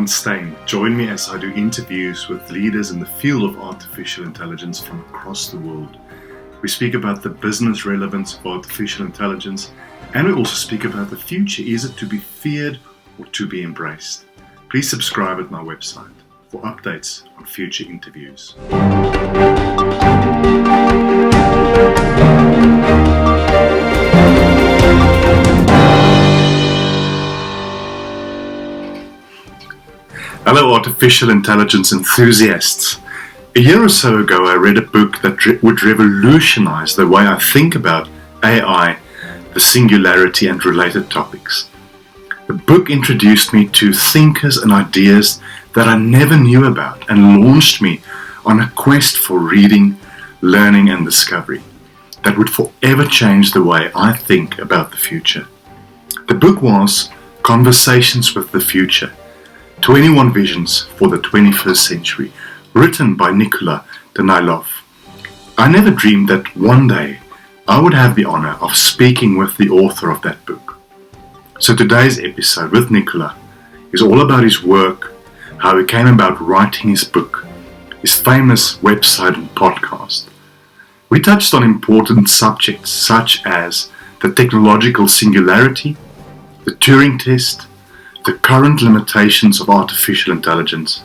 Steyn. Join me as I do interviews with leaders in the field of artificial intelligence from across the world. We speak about the business relevance of artificial intelligence, and we also speak about the future. Is it to be feared or to be embraced? Please subscribe at my website for updates on future interviews. Hello, artificial intelligence enthusiasts. A year or so ago, I read a book that would revolutionize the way I think about AI, the singularity, and related topics. The book introduced me to thinkers and ideas that I never knew about and launched me on a quest for reading, learning, and discovery that would forever change the way I think about the future. The book was Conversations with the Future, 21 Visions for the 21st Century, written by Nikola Danaylov. I never dreamed that one day I would have the honor of speaking with the author of that book. So today's episode with Nikola is all about his work, how he came about writing his book, his famous website and podcast. We touched on important subjects such as the technological singularity, the Turing test, the current limitations of artificial intelligence,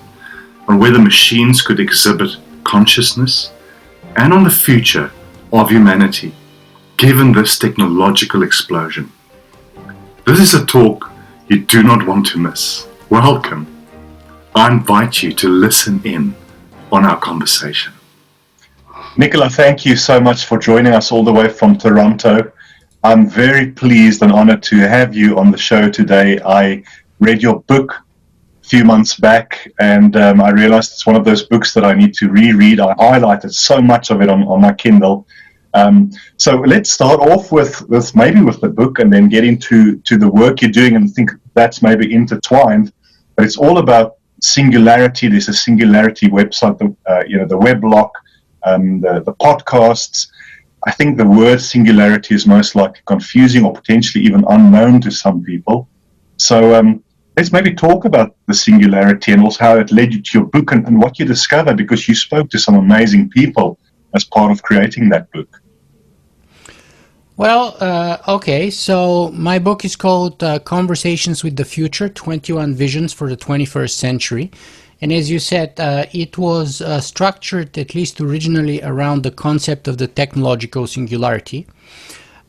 on whether machines could exhibit consciousness, and on the future of humanity, given this technological explosion. This is a talk you do not want to miss. Welcome. I invite you to listen in on our conversation. Nikola, thank you so much for joining us all the way from Toronto. I'm very pleased and honored to have you on the show today. I read your book a few months back, and I realized it's one of those books that I need to reread. I highlighted so much of it on my Kindle. So let's start off with the book and then get into the work you're doing, and I think that's maybe intertwined. But it's all about singularity. There's a singularity website, the weblog, the podcasts. I think the word singularity is most likely confusing or potentially even unknown to some people. So let's maybe talk about the singularity and also how it led you to your book and what you discovered, because you spoke to some amazing people as part of creating that book. Well, okay, so my book is called Conversations with the Future, 21 Visions for the 21st Century. And as you said, it was structured, at least originally, around the concept of the technological singularity.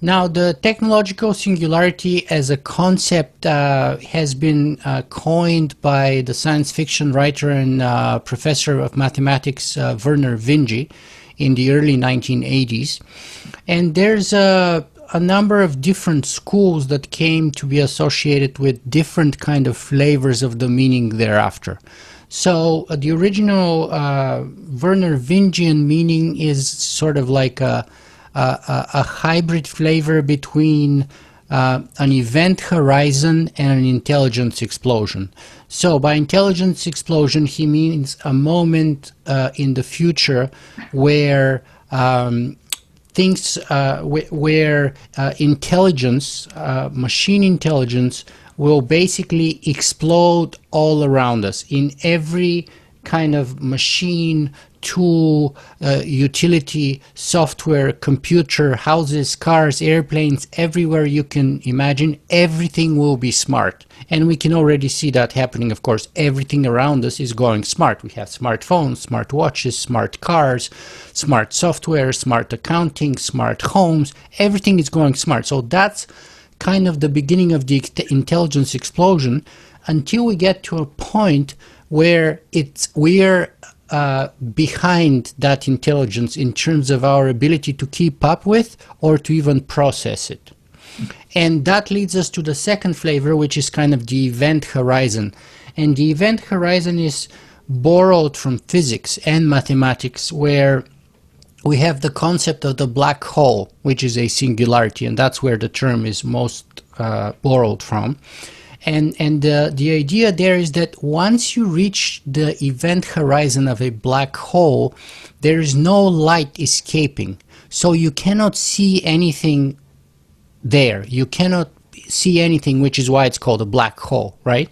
Now, the technological singularity as a concept has been coined by the science fiction writer and professor of mathematics Vernor Vinge in the early 1980s. And there's a number of different schools that came to be associated with different kind of flavors of the meaning thereafter. So the original Vernor Vingean meaning is sort of like a hybrid flavor between an event horizon and an intelligence explosion. So by intelligence explosion, he means a moment in the future where intelligence, machine intelligence, will basically explode all around us in every kind of machine, tool, utility, software, computer, houses, cars, airplanes, everywhere you can imagine. Everything will be smart. And we can already see that happening, of course. Everything around us is going smart. We have smartphones, smart watches, smart cars, smart software, smart accounting, smart homes. Everything is going smart. So that's kind of the beginning of the intelligence explosion, until we get to a point where we're behind that intelligence in terms of our ability to keep up with or to even process it. And that leads us to the second flavor, which is kind of the event horizon. And the event horizon is borrowed from physics and mathematics, where we have the concept of the black hole, which is a singularity, and that's where the term is most borrowed from. And the idea there is that once you reach the event horizon of a black hole, there is no light escaping. So you cannot see anything there. You cannot see anything, which is why it's called a black hole, right?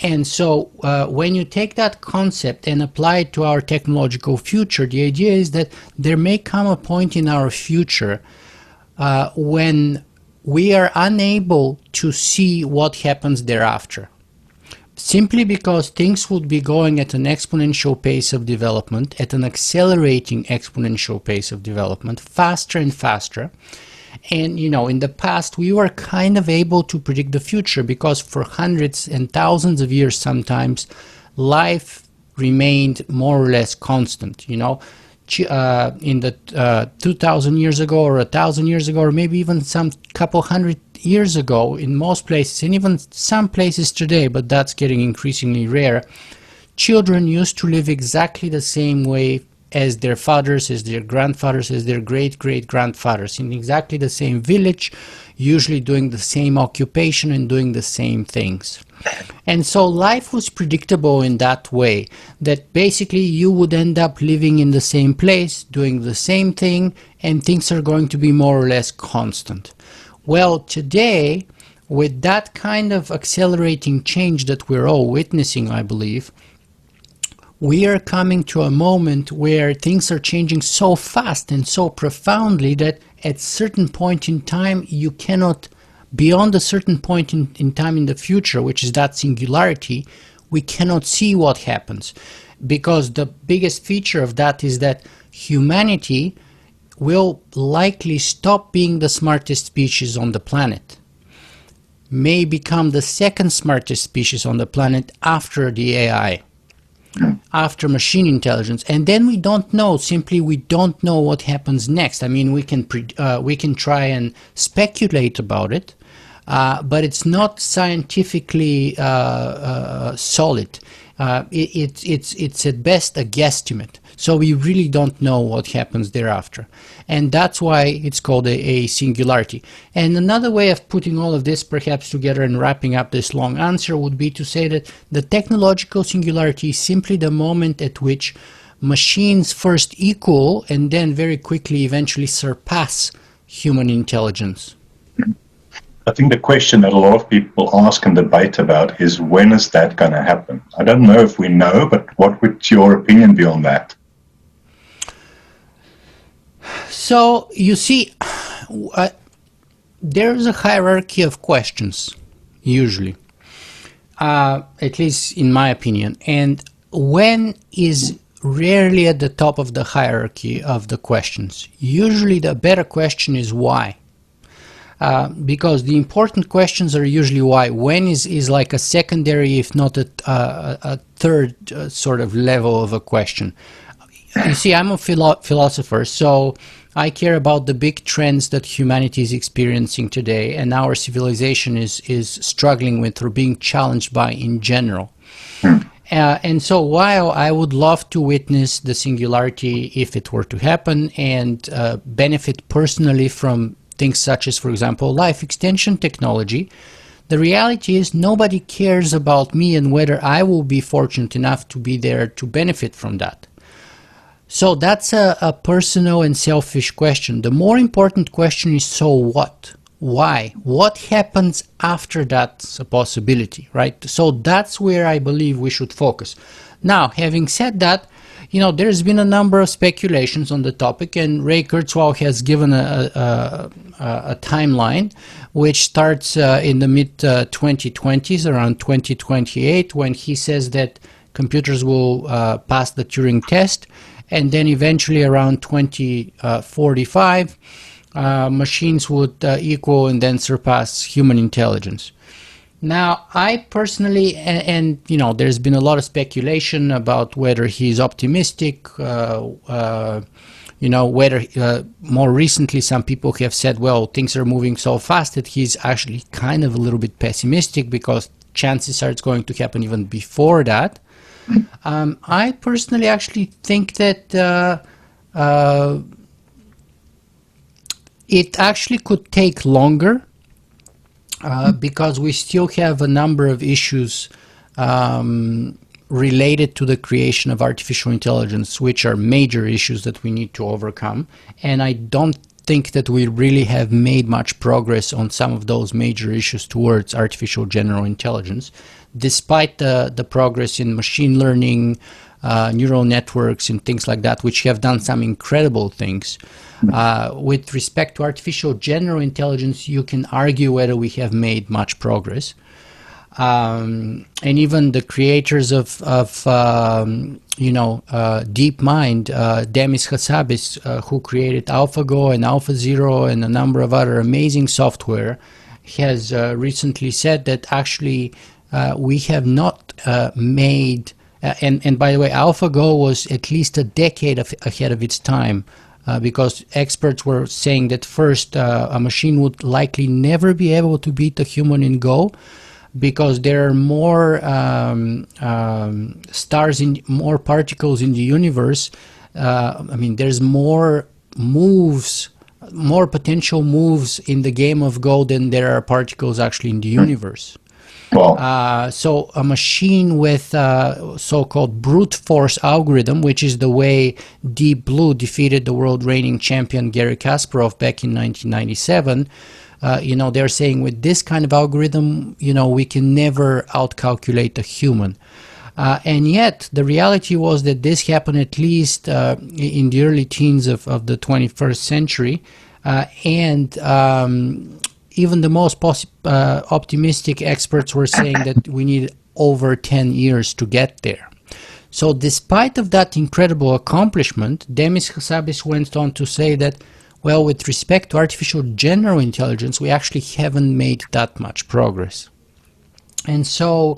And so when you take that concept and apply it to our technological future, the idea is that there may come a point in our future when we are unable to see what happens thereafter. Simply because things would be going at an exponential pace of development, at an accelerating exponential pace of development, faster and faster. And, you know, in the past, we were kind of able to predict the future because for hundreds and thousands of years sometimes, life remained more or less constant, you know. In the 2,000 years ago or 1,000 years ago, or maybe even some couple hundred years ago, in most places, and even some places today, but that's getting increasingly rare, children used to live exactly the same way as their fathers, as their grandfathers, as their great-great-grandfathers, in exactly the same village, usually doing the same occupation and doing the same things. And so life was predictable in that way, that basically you would end up living in the same place, doing the same thing, and things are going to be more or less constant. Well, today, with that kind of accelerating change that we're all witnessing, I believe, we are coming to a moment where things are changing so fast and so profoundly that at a certain point in time, you cannot, beyond a certain point in time in the future, which is that singularity, we cannot see what happens. Because the biggest feature of that is that humanity will likely stop being the smartest species on the planet, may become the second smartest species on the planet after the AI. After machine intelligence, and then we don't know. Simply, we don't know what happens next. I mean, we can try and speculate about it, but it's not scientifically solid. It's at best a guesstimate. So we really don't know what happens thereafter, and that's why it's called a singularity. And another way of putting all of this perhaps together and wrapping up this long answer would be to say that the technological singularity is simply the moment at which machines first equal and then very quickly eventually surpass human intelligence. I think the question that a lot of people ask and debate about is, when is that going to happen? I don't know if we know, but what would your opinion be on that? So, you see, there's a hierarchy of questions, usually, at least in my opinion. And when is rarely at the top of the hierarchy of the questions. Usually the better question is why. Because the important questions are usually why. When is like a secondary, if not a third sort of level of a question. You see, I'm a philosopher, so I care about the big trends that humanity is experiencing today and our civilization is struggling with or being challenged by in general. And so while I would love to witness the singularity if it were to happen and benefit personally from things such as, for example, life extension technology, the reality is nobody cares about me and whether I will be fortunate enough to be there to benefit from that. So that's a personal and selfish question. The more important question is, so what? Why? What happens after that's a possibility, right? So that's where I believe we should focus. Now, having said that, you know, there's been a number of speculations on the topic, and Ray Kurzweil has given a timeline which starts in the mid-2020s, around 2028, when he says that computers will pass the Turing test, and then eventually around 2045, machines would equal and then surpass human intelligence. Now, I personally, and you know, there's been a lot of speculation about whether he's optimistic, you know, whether more recently some people have said, well, things are moving so fast that he's actually kind of a little bit pessimistic because chances are it's going to happen even before that. I personally actually think that it actually could take longer because we still have a number of issues related to the creation of artificial intelligence, which are major issues that we need to overcome. And I don't think that we really have made much progress on some of those major issues towards artificial general intelligence, despite the progress in machine learning, neural networks and things like that, which have done some incredible things. With respect to artificial general intelligence, you can argue whether we have made much progress. And even the creators of DeepMind, Demis Hassabis, who created AlphaGo and AlphaZero and a number of other amazing software, has recently said that actually we have not made, and by the way, AlphaGo was at least a decade ahead of its time, because experts were saying that first a machine would likely never be able to beat a human in Go, because there are more stars, more particles in the universe. There's more moves, more potential moves in the game of Go than there are particles actually in the universe. Wow. So a machine with so-called brute force algorithm, which is the way Deep Blue defeated the world reigning champion Garry Kasparov back in 1997. They're saying with this kind of algorithm, we can never outcalculate a human. And yet the reality was that this happened at least in the early teens of the 21st century. And even the most optimistic experts were saying that we need over 10 years to get there. So despite of that incredible accomplishment, Demis Hassabis went on to say that, well, with respect to artificial general intelligence, we actually haven't made that much progress. And so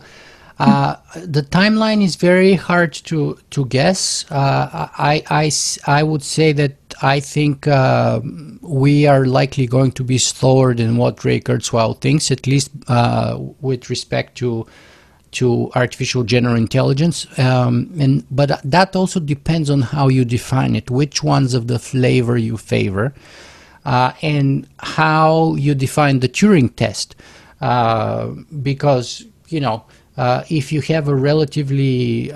the timeline is very hard to guess. I would say that I think we are likely going to be slower than what Ray Kurzweil thinks, at least with respect to artificial general intelligence. But that also depends on how you define it, which ones of the flavor you favor, and how you define the Turing test. Because, if you have a relatively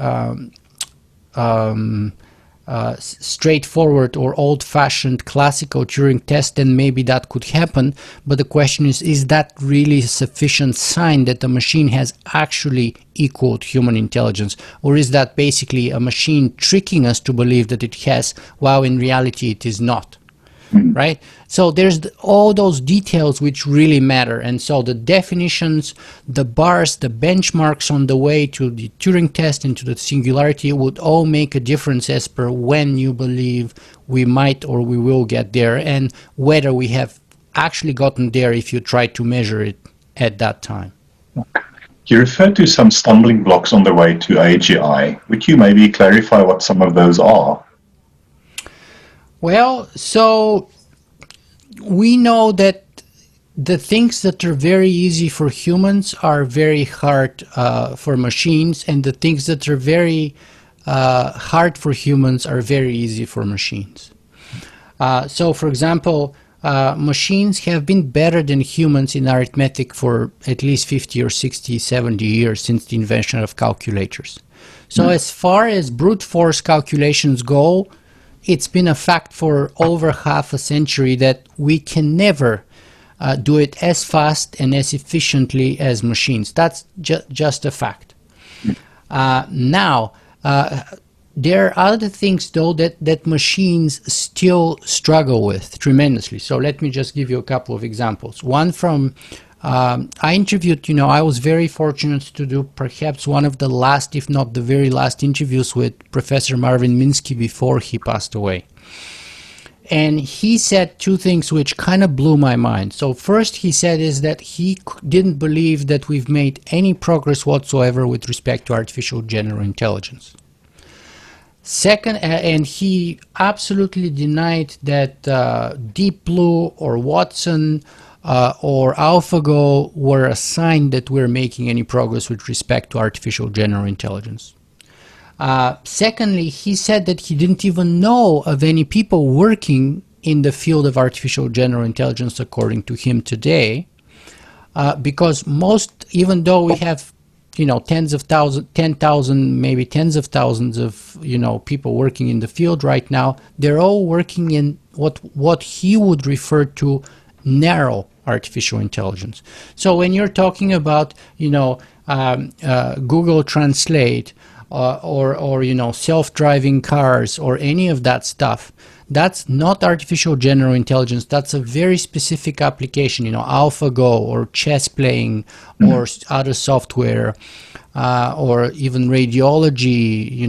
straightforward or old-fashioned classical Turing test, then maybe that could happen. But the question is that really a sufficient sign that the machine has actually equaled human intelligence? Or is that basically a machine tricking us to believe that it has, while in reality it is not? Right? So there's all those details which really matter. And so the definitions, the bars, the benchmarks on the way to the Turing test and to the singularity would all make a difference as per when you believe we might or we will get there, and whether we have actually gotten there if you try to measure it at that time. You referred to some stumbling blocks on the way to AGI. Would you maybe clarify what some of those are? Well, so we know that the things that are very easy for humans are very hard for machines, and the things that are very hard for humans are very easy for machines. So, for example, machines have been better than humans in arithmetic for at least 50 or 60, 70 years since the invention of calculators. So as far as brute force calculations go, it's been a fact for over half a century that we can never do it as fast and as efficiently as machines. That's just a fact. Now, there are other things, though, that machines still struggle with tremendously. So let me just give you a couple of examples. One from, I interviewed, I was very fortunate to do perhaps one of the last, if not the very last interviews with Professor Marvin Minsky before he passed away. And he said two things which kind of blew my mind. So first he said is that he didn't believe that we've made any progress whatsoever with respect to artificial general intelligence. Second, and he absolutely denied that Deep Blue or Watson or AlphaGo were a sign that we're making any progress with respect to artificial general intelligence. Secondly, he said that he didn't even know of any people working in the field of artificial general intelligence, according to him today, because even though we have tens of thousands, 10,000, maybe tens of thousands of, people working in the field right now. They're all working in what he would refer to narrow artificial intelligence. So when you're talking about, Google Translate or self-driving cars or any of that stuff, that's not artificial general intelligence. That's a very specific application, AlphaGo or chess playing or other software, or even radiology,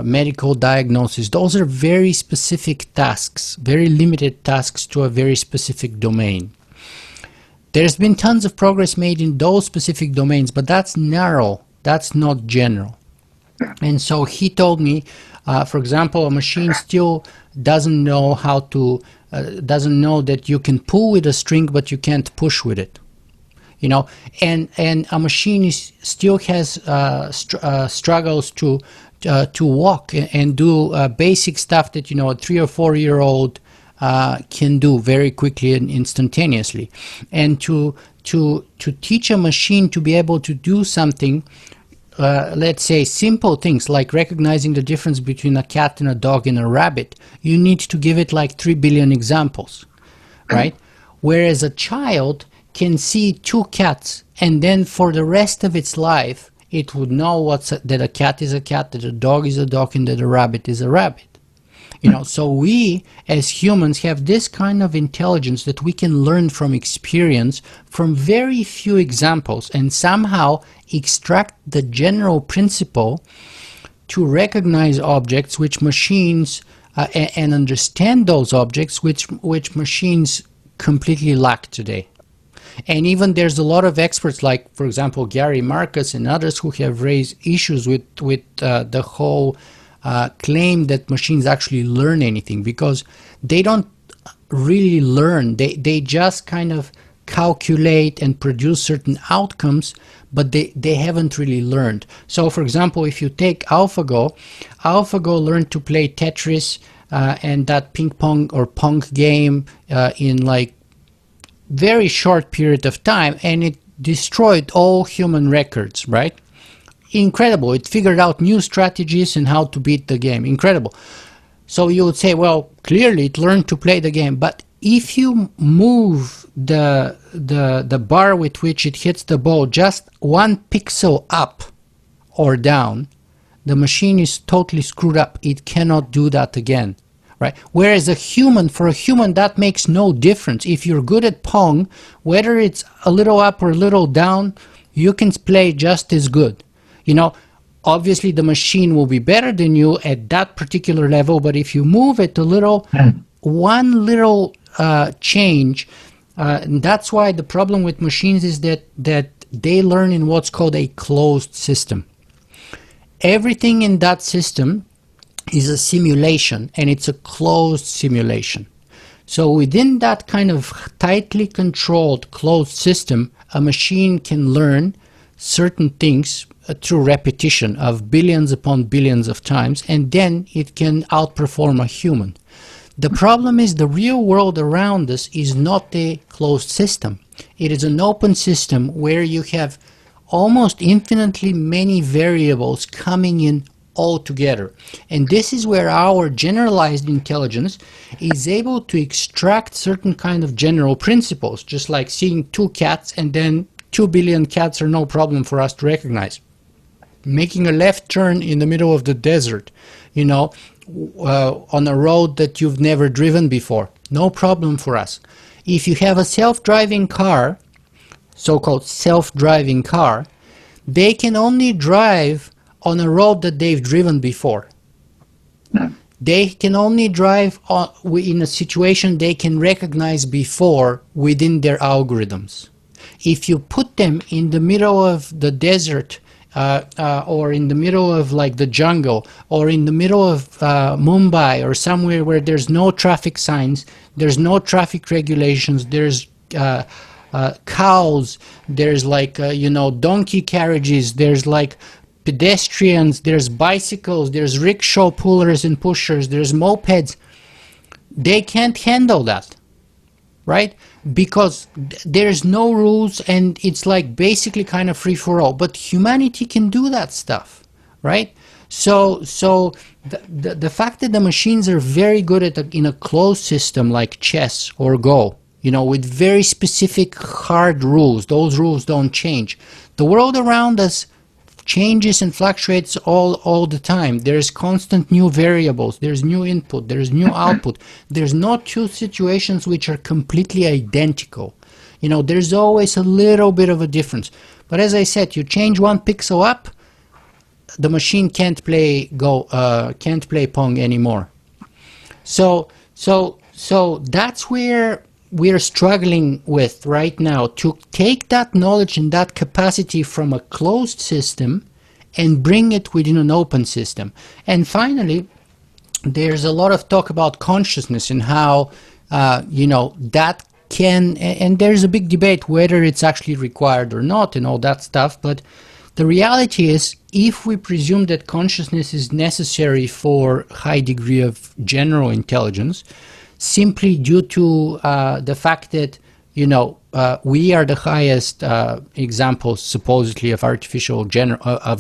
medical diagnosis. Those are very specific tasks, very limited tasks to a very specific domain. There's been tons of progress made in those specific domains, but that's narrow. That's not general. And so he told me, for example, a machine still doesn't know how to, doesn't know that you can pull with a string, but you can't push with it. And a machine still has struggles to walk and do basic stuff that a 3 or 4 year old can do very quickly and instantaneously. And to teach a machine to be able to do something, let's say simple things like recognizing the difference between a cat and a dog and a rabbit, you need to give it like 3 billion examples, right? Whereas a child can see 2 cats, and then for the rest of its life, it would know that a cat is a cat, that a dog is a dog, and that a rabbit is a rabbit. So we as humans have this kind of intelligence that we can learn from experience, from very few examples, and somehow extract the general principle to recognize objects which machines and understand those objects which machines completely lack today. And even there's a lot of experts, like, for example, Gary Marcus and others, who have raised issues with the whole claim that machines actually learn anything, because they don't really learn. They just kind of calculate and produce certain outcomes, but they haven't really learned. So, for example, if you take AlphaGo learned to play Tetris and that ping pong or pong game in like very short period of time, and it destroyed all human records, right? Incredible. It figured out new strategies and how to beat the game. Incredible. So you would say, well, clearly it learned to play the game, but if you move the bar with which it hits the ball just 1 pixel up or down, the machine is totally screwed up. It cannot do that again. Right? Whereas for a human, that makes no difference. If you're good at Pong, whether it's a little up or a little down, you can play just as good. Obviously the machine will be better than you at that particular level, but if you move it a little, one little change, that's why the problem with machines is that they learn in what's called a closed system. Everything in that system is a simulation, and it's a closed simulation. So within that kind of tightly controlled closed system, a machine can learn certain things through repetition of billions upon billions of times, and then it can outperform a human. The problem is the real world around us is not a closed system. It is an open system where you have almost infinitely many variables coming in all together. And this is where our generalized intelligence is able to extract certain kind of general principles, just like seeing 2 cats and then 2 billion cats are no problem for us to recognize. Making a left turn in the middle of the desert, on a road that you've never driven before, no problem for us. If you have a self-driving car, so-called self-driving car, they can only drive on a road that they've driven before. They can only drive in a situation they can recognize before within their algorithms. If you put them in the middle of the desert or in the middle of like the jungle or in the middle of Mumbai or somewhere where there's no traffic signs, there's no traffic regulations, there's cows, there's like donkey carriages, there's like pedestrians, there's bicycles, there's rickshaw pullers and pushers, there's mopeds. They can't handle that. right? Because there's no rules and it's like basically kind of free for all. But humanity can do that stuff, right? So the fact that the machines are very good at in a closed system like chess or Go, you know, with very specific hard rules, those rules don't change. The world around us changes and fluctuates all the time. There's constant new variables, there's new input, there's new output. There's not two situations which are completely identical. You know, there's always a little bit of a difference. But as I said, you change one pixel up, the machine can't play can't play Pong anymore. So that's where we're struggling with right now, to take that knowledge and that capacity from a closed system and bring it within an open system. And finally, there's a lot of talk about consciousness and how, you know, that can, and there's a big debate whether it's actually required or not and all that stuff. But the reality is, if we presume that consciousness is necessary for a high degree of general intelligence, simply due to the fact that, you know, we are the highest examples supposedly of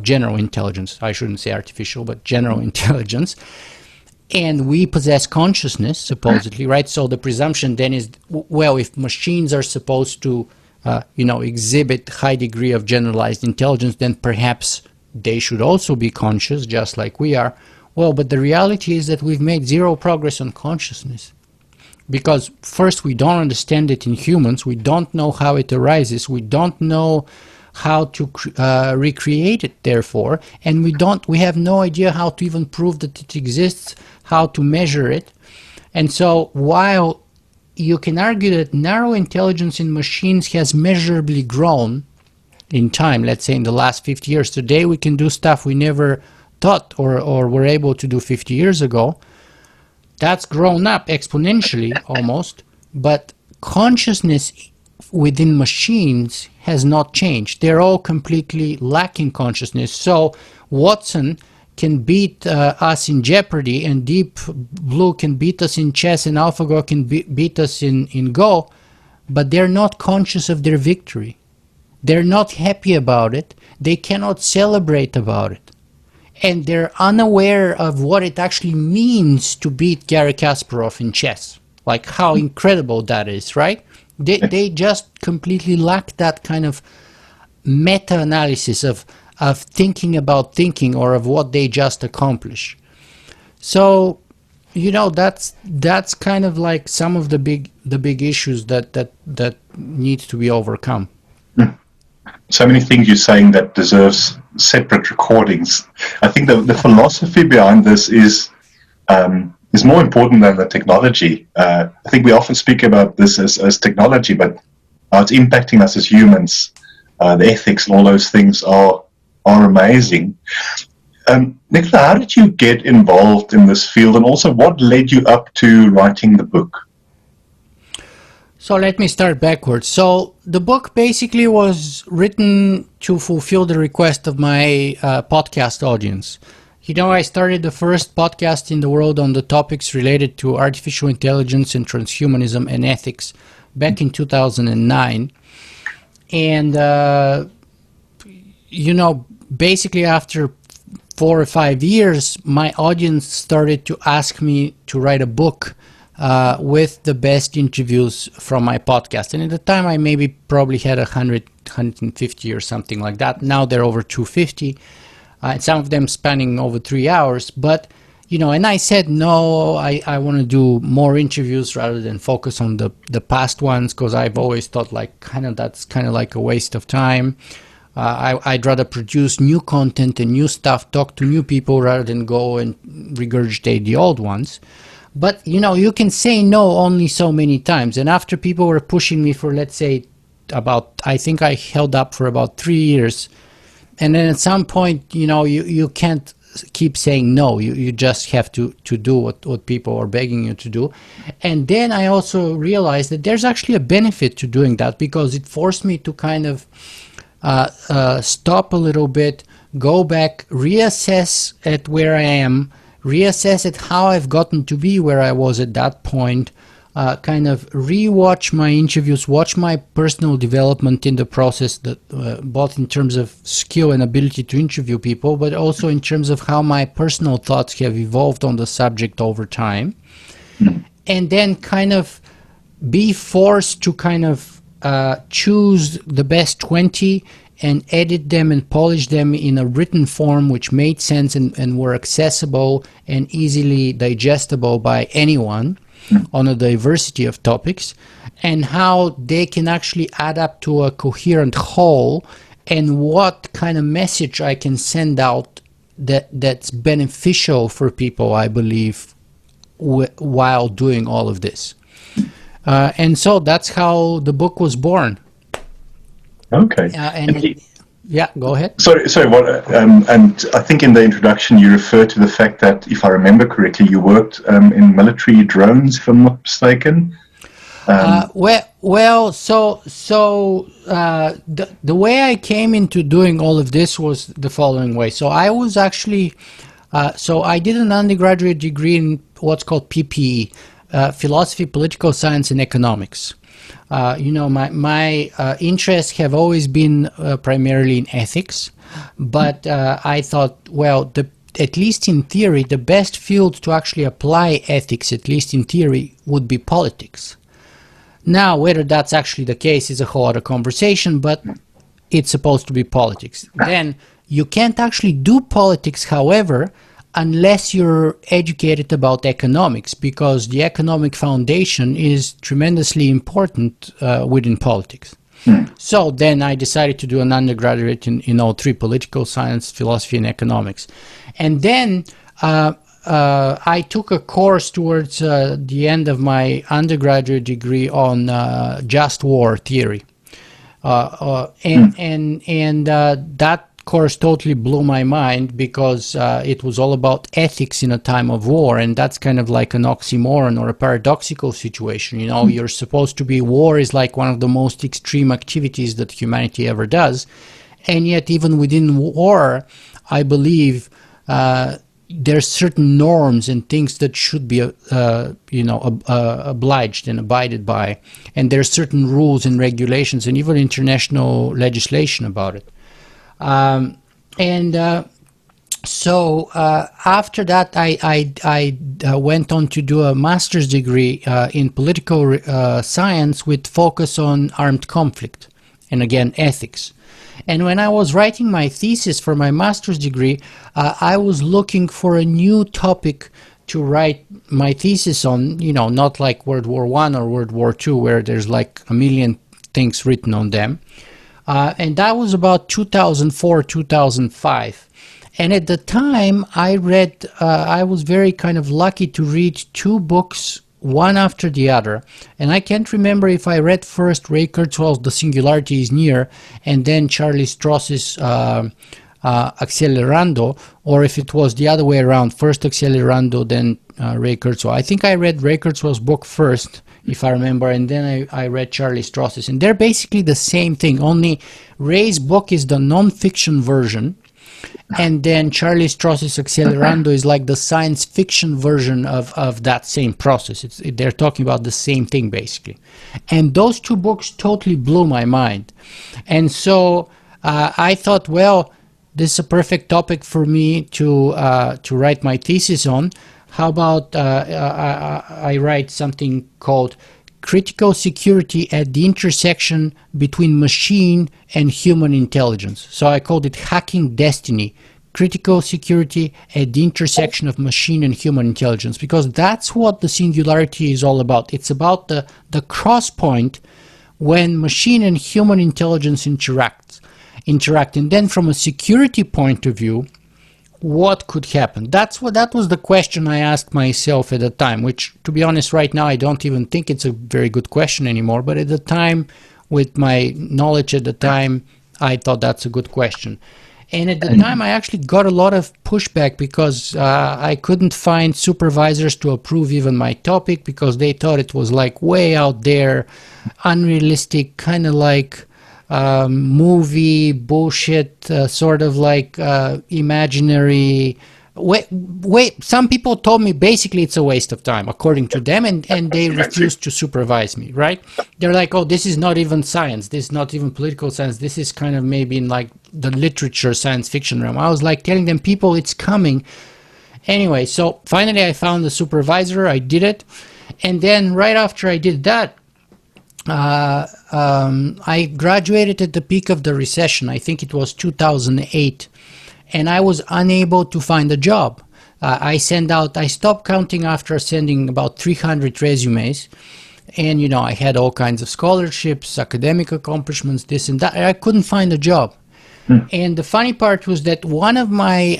general intelligence. I shouldn't say artificial, but general intelligence. And we possess consciousness, supposedly, right? So the presumption then is, well, if machines are supposed to, you know, exhibit high degree of generalized intelligence, then perhaps they should also be conscious, just like we are. Well, but the reality is that we've made zero progress on consciousness. Because first, we don't understand it in humans. We don't know how it arises. We don't know how to recreate it, therefore, and we have no idea how to even prove that it exists, how to measure it. And so while you can argue that narrow intelligence in machines has measurably grown in time, let's say in the last 50 years, today we can do stuff we never thought or were able to do 50 years ago. That's grown up exponentially almost, but consciousness within machines has not changed. They're all completely lacking consciousness. So Watson can beat us in Jeopardy, and Deep Blue can beat us in chess, and AlphaGo can beat us in Go, but they're not conscious of their victory. They're not happy about it. They cannot celebrate about it. And they're unaware of what it actually means to beat Garry Kasparov in chess. Like how incredible that is, right? They just completely lack that kind of meta-analysis of thinking about thinking, or of what they just accomplish. So, you know, that's kind of like some of the big issues that need to be overcome. So many things you're saying that deserves separate recordings. I think the philosophy behind this is more important than the technology. I think we often speak about this as technology, but how it's impacting us as humans, the ethics and all those things are amazing. Nikola, how did you get involved in this field, and also what led you up to writing the book? So let me start backwards. So the book basically was written to fulfill the request of my podcast audience. You know, I started the first podcast in the world on the topics related to artificial intelligence and transhumanism and ethics back in 2009. And, you know, basically after 4 or 5 years, my audience started to ask me to write a book with the best interviews from my podcast. And at the time, I probably had 100, 150 or something like that. Now they're over 250, and some of them spanning over 3 hours. But, you know, and I said, no, I want to do more interviews rather than focus on the past ones, because I've always thought like that's kind of like a waste of time. I'd rather produce new content and new stuff, talk to new people rather than go and regurgitate the old ones. But, you know, you can say no only so many times. And after people were pushing me for, let's say, I think I held up for about 3 years. And then at some point, you know, you can't keep saying no. You just have to do what people are begging you to do. And then I also realized that there's actually a benefit to doing that, because it forced me to kind of stop a little bit, go back, reassess at where I am, reassess at how I've gotten to be where I was at that point, kind of rewatch my interviews, watch my personal development in the process, that both in terms of skill and ability to interview people, but also in terms of how my personal thoughts have evolved on the subject over time, and then kind of be forced to kind of choose the best 20 and edit them and polish them in a written form which made sense and were accessible and easily digestible by anyone on a diversity of topics, and how they can actually add up to a coherent whole, and what kind of message I can send out that's beneficial for people, I believe, while doing all of this. And so that's how the book was born. Okay. Yeah, go ahead. Sorry. What? And I think in the introduction you referred to the fact that, if I remember correctly, you worked in military drones, if I'm not mistaken. The way I came into doing all of this was the following way. So I was actually, I did an undergraduate degree in what's called PPE, Philosophy, Political Science, and Economics. My interests have always been primarily in ethics, but I thought, well, at least in theory, the best field to actually apply ethics, at least in theory, would be politics. Now, whether that's actually the case is a whole other conversation, but it's supposed to be politics. Then you can't actually do politics, however, unless you're educated about economics, because the economic foundation is tremendously important within politics. So then I decided to do an undergraduate in all three: political science, philosophy, and economics. And then I took a course towards the end of my undergraduate degree on just war theory. That course totally blew my mind, because it was all about ethics in a time of war, and that's kind of like an oxymoron or a paradoxical situation. You're supposed to be, war is like one of the most extreme activities that humanity ever does, and yet even within war, I believe there's certain norms and things that should be obliged and abided by, and there's certain rules and regulations and even international legislation about it. So after that, I went on to do a master's degree in political science with focus on armed conflict and, again, ethics. And when I was writing my thesis for my master's degree, I was looking for a new topic to write my thesis on, not like World War I or World War II, where there's like a million things written on them. And that was about 2004, 2005. And at the time, I was very kind of lucky to read two books, one after the other. And I can't remember if I read first Ray Kurzweil's The Singularity is Near, and then Charlie Stross's Accelerando, or if it was the other way around, first Accelerando, then Ray Kurzweil. I think I read Ray Kurzweil's book first, if I remember, and then I read Charlie Stross's. And they're basically the same thing, only Ray's book is the non-fiction version, and then Charlie Stross's Accelerando is like the science fiction version of that same process. They're talking about the same thing, basically. And those two books totally blew my mind. And so I thought, well, this is a perfect topic for me to write my thesis on. How about I write something called Critical Security at the Intersection Between Machine and Human Intelligence. So I called it Hacking Destiny, Critical Security at the Intersection of Machine and Human Intelligence, because that's what the singularity is all about. It's about the cross point when machine and human intelligence interact. And then from a security point of view, what could happen? That was the question I asked myself at the time, which, to be honest, right now I don't even think it's a very good question anymore. But at the time, with my knowledge at the time, I thought that's a good question. And at the time, I actually got a lot of pushback, because I couldn't find supervisors to approve even my topic, because they thought it was like way out there, unrealistic, kind of like movie bullshit, sort of like imaginary wait. Some people told me basically it's a waste of time, according to them, and they refused to supervise me, right? They're like, oh, this is not even science. This is not even political science. This is kind of maybe in like the literature, science fiction realm. I was like telling them, people, it's coming. Anyway, so finally I found the supervisor. I did it. And then right after I did that, I graduated at the peak of the recession. I think it was 2008. And I was unable to find a job. I stopped counting after sending about 300 resumes. And, you know, I had all kinds of scholarships, academic accomplishments, this and that. I couldn't find a job. And the funny part was that one of my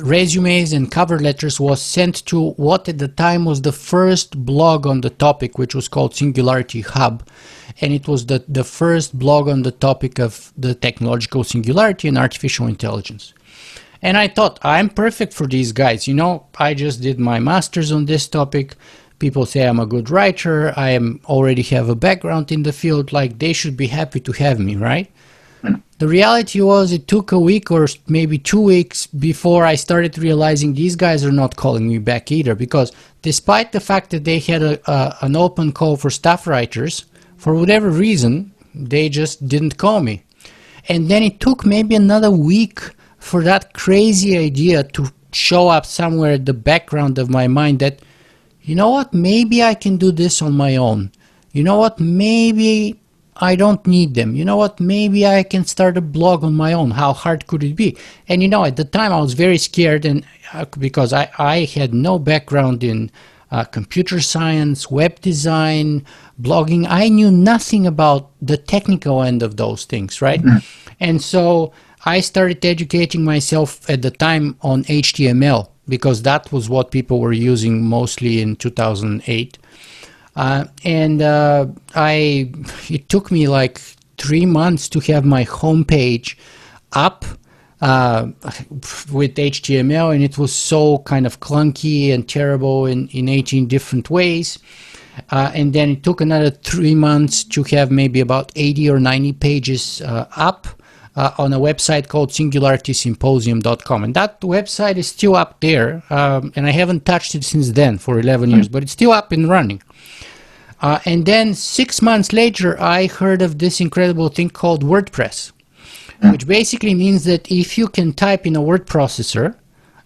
resumes and cover letters was sent to what at the time was the first blog on the topic, which was called Singularity Hub. And it was the first blog on the topic of the technological singularity and artificial intelligence. And I thought, I'm perfect for these guys. You know, I just did my master's on this topic. People say I'm a good writer. I already have a background in the field. Like, they should be happy to have me, right? The reality was it took a week or maybe 2 weeks before I started realizing these guys are not calling me back either, because despite the fact that they had an open call for staff writers, for whatever reason, they just didn't call me. And then it took maybe another week for that crazy idea to show up somewhere at the background of my mind that, you know what, maybe I can do this on my own. You know what, maybe I don't need them. You know what, maybe I can start a blog on my own. How hard could it be? And you know, at the time I was very scared, and because I had no background in computer science, web design, blogging. I knew nothing about the technical end of those things, right? And so I started educating myself at the time on HTML, because that was what people were using mostly in 2008. It took me like 3 months to have my homepage up with HTML, and it was so kind of clunky and terrible in 18 different ways. And then it took another 3 months to have maybe about 80 or 90 pages up on a website called singularitysymposium.com. And that website is still up there, and I haven't touched it since then for 11 years, but it's still up and running. And then 6 months later, I heard of this incredible thing called WordPress, which basically means that if you can type in a word processor,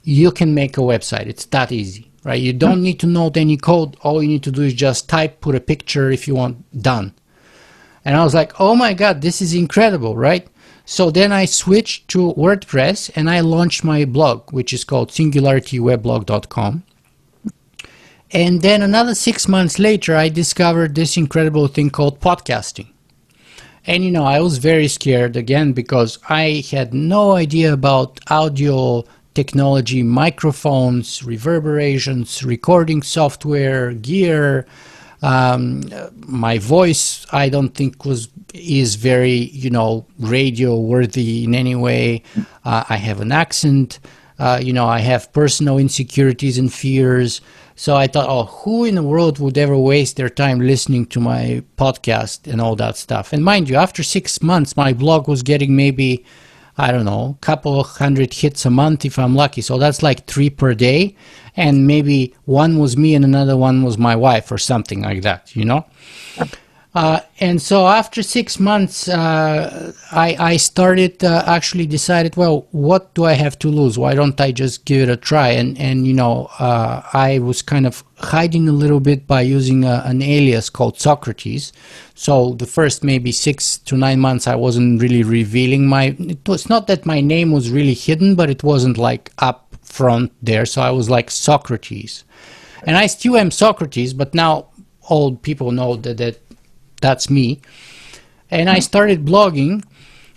you can make a website. It's that easy, right? You don't need to know any code. All you need to do is just type, put a picture if you want, done. And I was like, oh my God, this is incredible, right? So then I switched to WordPress and I launched my blog, which is called singularityweblog.com. And then another 6 months later, I discovered this incredible thing called podcasting. And, you know, I was very scared again because I had no idea about audio technology, microphones, reverberations, recording software, gear. My voice, I don't think is very, you know, radio worthy in any way. I have an accent. You know, I have personal insecurities and fears. So I thought, oh, who in the world would ever waste their time listening to my podcast and all that stuff? And mind you, after 6 months, my blog was getting maybe, I don't know, a couple of hundred hits a month if I'm lucky. So that's like 3 per day. And maybe one was me and another one was my wife or something like that, you know? And so after 6 months, I started actually decided, well, what do I have to lose? Why don't I just give it a try? And you know, I was kind of hiding a little bit by using an alias called Socrates. So the first maybe 6 to 9 months, I wasn't really revealing it was not that my name was really hidden, but it wasn't like up front there. So I was like Socrates. And I still am Socrates, but now all people know that that's me. And I started blogging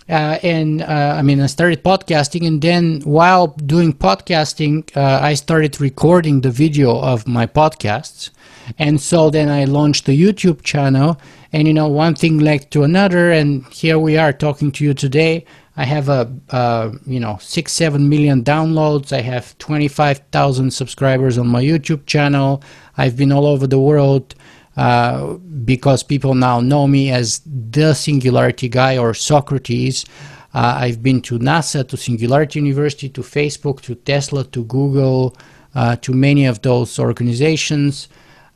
I started podcasting, and then while doing podcasting, I started recording the video of my podcasts. And so then I launched the YouTube channel, and you know, one thing led to another, and here we are talking to you today. I have 6-7 million downloads. I have 25,000 subscribers on my YouTube channel. I've been all over the world because people now know me as the Singularity guy or Socrates. I've been to NASA, to Singularity University, to Facebook, to Tesla, to Google, to many of those organizations.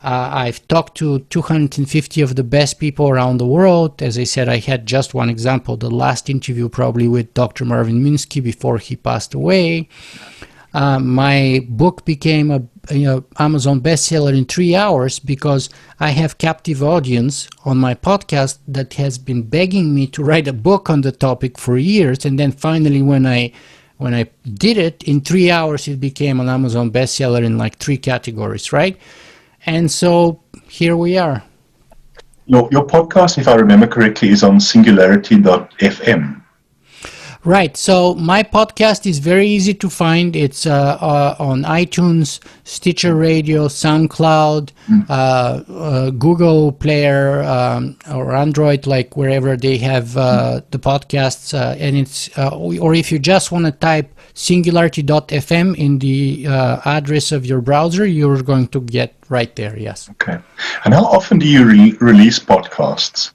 I've talked to 250 of the best people around the world. As I said, I had just one example, the last interview probably with Dr. Marvin Minsky before he passed away. My book became a Amazon bestseller in 3 hours because I have captive audience on my podcast that has been begging me to write a book on the topic for years. And then finally, when I did it, in 3 hours, it became an Amazon bestseller in like 3 categories, right? And so here we are. Your podcast, if I remember correctly, is on singularity.fm. Right. So my podcast is very easy to find. It's on iTunes, Stitcher Radio, SoundCloud, Google Player, or Android, like wherever they have the podcasts. And it's or if you just want to type singularity.fm in the address of your browser, you're going to get right there. Yes. Okay. And how often do you release podcasts?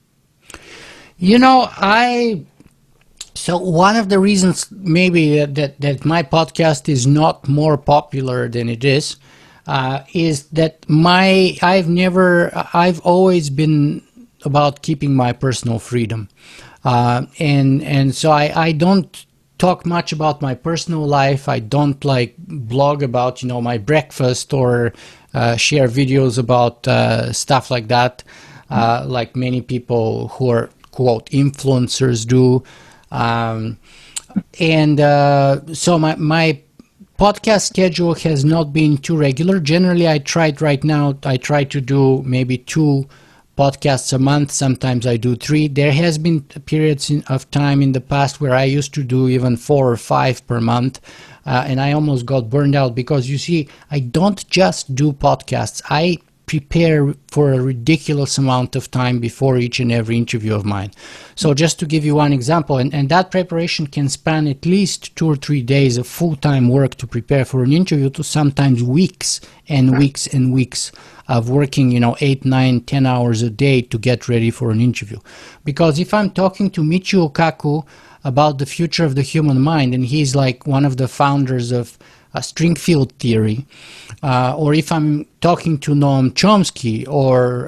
So one of the reasons maybe that my podcast is not more popular than it is that I've always been about keeping my personal freedom. And so I don't talk much about my personal life. I don't like blog about, my breakfast or share videos about stuff like that, like many people who are, quote, influencers do. So my podcast schedule has not been too regular. Generally, I try to do maybe 2 podcasts a month. Sometimes I do 3. There has been periods of time in the past where I used to do even 4 or 5 per month. And I almost got burned out because, you see, I don't just do podcasts. I prepare for a ridiculous amount of time before each and every interview of mine. So just to give you one example, and that preparation can span at least 2 or 3 days of full-time work to prepare for an interview, to sometimes weeks and weeks and weeks of working, 8, 9, 10 hours a day to get ready for an interview. Because if I'm talking to Michio Kaku about the future of the human mind, and he's like one of the founders of string field theory, or if I'm talking to Noam Chomsky or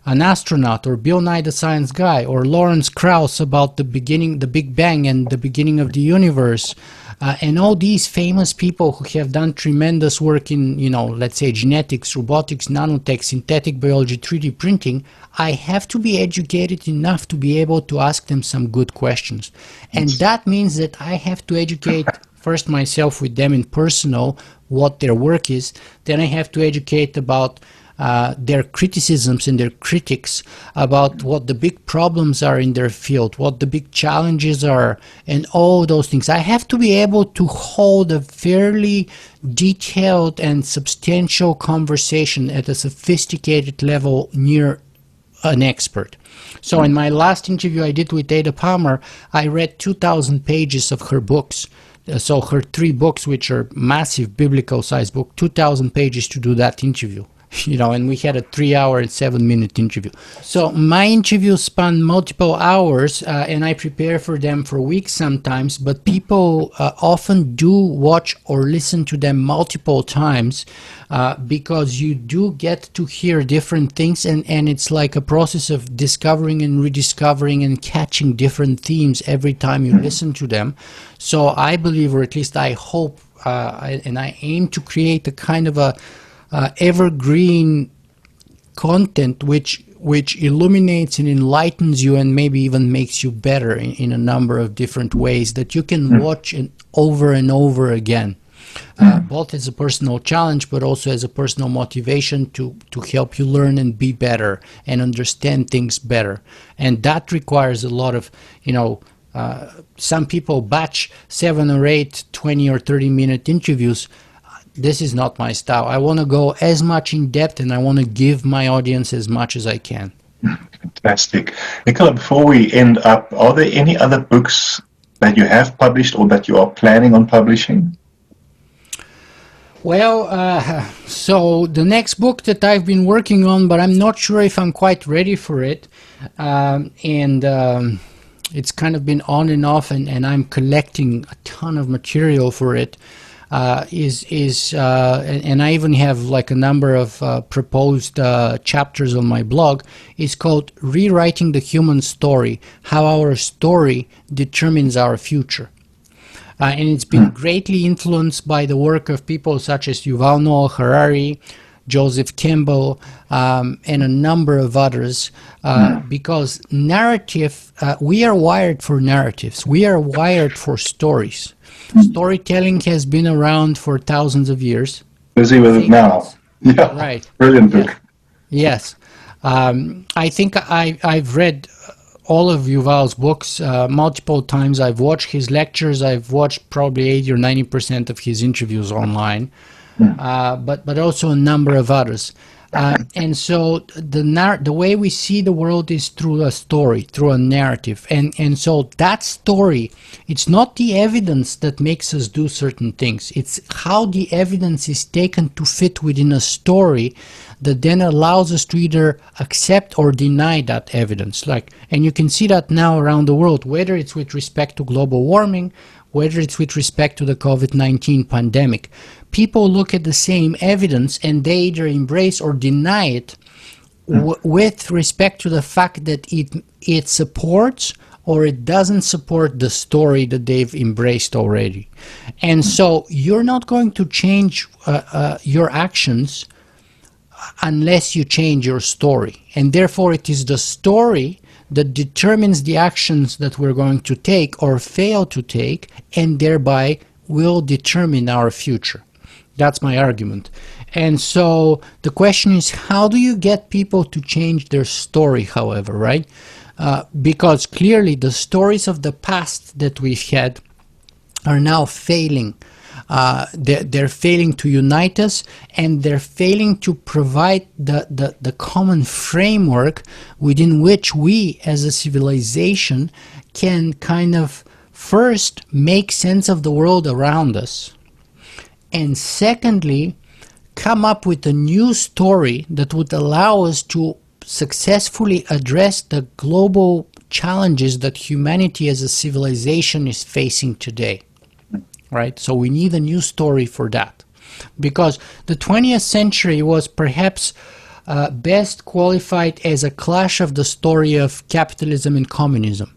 an astronaut, or Bill Nye the Science Guy, or Lawrence Krauss about the Big Bang and the beginning of the universe, and all these famous people who have done tremendous work in, let's say genetics, robotics, nanotech, synthetic biology, 3D printing, I have to be educated enough to be able to ask them some good questions. And that means that I have to educate first myself with them in personal, what their work is. Then I have to educate about their criticisms and their critics, about what the big problems are in their field, what the big challenges are, and all those things. I have to be able to hold a fairly detailed and substantial conversation at a sophisticated level near an expert. So in my last interview I did with Ada Palmer, I read 2,000 pages of her books. So her 3 books, which are massive biblical-sized book, 2,000 pages to do that interview. And we had a 3-hour and 7-minute interview. So my interviews span multiple hours, and I prepare for them for weeks sometimes, but people often do watch or listen to them multiple times because you do get to hear different things, and it's like a process of discovering and rediscovering and catching different themes every time you listen to them. So I believe, or at least I hope, and I aim to create a kind of a evergreen content which illuminates and enlightens you and maybe even makes you better in a number of different ways that you can watch over and over again, both as a personal challenge but also as a personal motivation to help you learn and be better and understand things better. And that requires a lot of, some people batch 7 or 8 20 or 30-minute interviews. This is not my style. I want to go as much in depth, and I want to give my audience as much as I can. Fantastic. Nikola, before we end up, are there any other books that you have published or that you are planning on publishing? Well, so the next book that I've been working on, but I'm not sure if I'm quite ready for it, it's kind of been on and off, and I'm collecting a ton of material for it. And I even have like a number of proposed chapters on my blog, is called Rewriting the Human Story, How Our Story Determines Our Future. And it's been greatly influenced by the work of people such as Yuval Noah Harari, Joseph Campbell, and a number of others, because narrative, we are wired for narratives. We are wired for stories. Storytelling has been around for thousands of years. Busy with it now. Yeah, right. Brilliant book. Yes. I think I've read all of Yuval's books multiple times. I've watched his lectures. I've watched probably 80 or 90% of his interviews online, but also a number of others. And so the way we see the world is through a story, through a narrative. And so that story, it's not the evidence that makes us do certain things. It's how the evidence is taken to fit within a story that then allows us to either accept or deny that evidence. And you can see that now around the world, whether it's with respect to global warming, whether it's with respect to the COVID-19 pandemic. People look at the same evidence and they either embrace or deny it with respect to the fact that it supports or it doesn't support the story that they've embraced already. And so you're not going to change your actions unless you change your story. And therefore it is the story that determines the actions that we're going to take or fail to take, and thereby will determine our future. That's my argument. And so the question is, how do you get people to change their story, however, right? Because clearly the stories of the past that we've had are now failing. They're failing to unite us, and they're failing to provide the common framework within which we as a civilization can kind of first make sense of the world around us, and secondly come up with a new story that would allow us to successfully address the global challenges that humanity as a civilization is facing today. Right? So we need a new story for that, because the 20th century was perhaps best qualified as a clash of the story of capitalism and communism.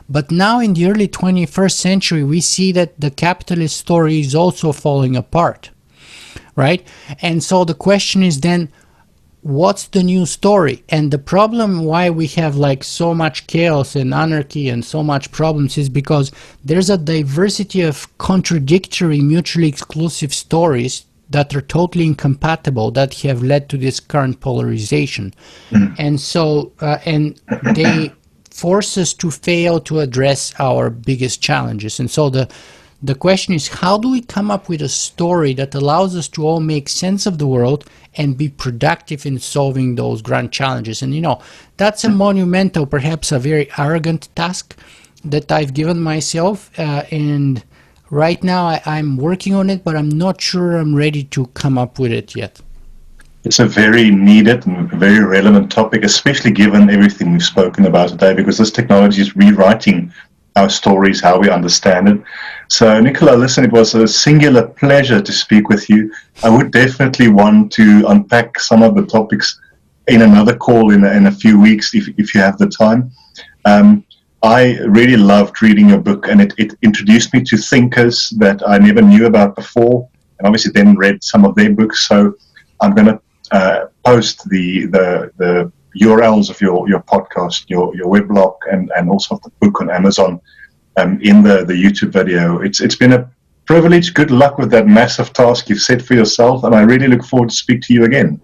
But now in the early 21st century, we see that the capitalist story is also falling apart, right? And so the question is then, what's the new story? And the problem why we have like so much chaos and anarchy and so much problems is because there's a diversity of contradictory, mutually exclusive stories that are totally incompatible that have led to this current polarization. And so, and they force us to fail to address our biggest challenges. And so the question is, how do we come up with a story that allows us to all make sense of the world and be productive in solving those grand challenges? And, you know, that's a monumental, perhaps a very arrogant task that I've given myself. And right now I'm working on it, but I'm not sure I'm ready to come up with it yet. It's a very needed and very relevant topic, especially given everything we've spoken about today, because this technology is rewriting our stories, how we understand it. So, Nikola, listen, it was a singular pleasure to speak with you. I would definitely want to unpack some of the topics in another call in a few weeks, if you have the time. I really loved reading your book, and it introduced me to thinkers that I never knew about before, and obviously then read some of their books. So I'm going to post the URLs of your podcast, your weblog, and also of the book on Amazon in the YouTube video. It's been a privilege. Good luck with that massive task you've set for yourself, and I really look forward to speak to you again.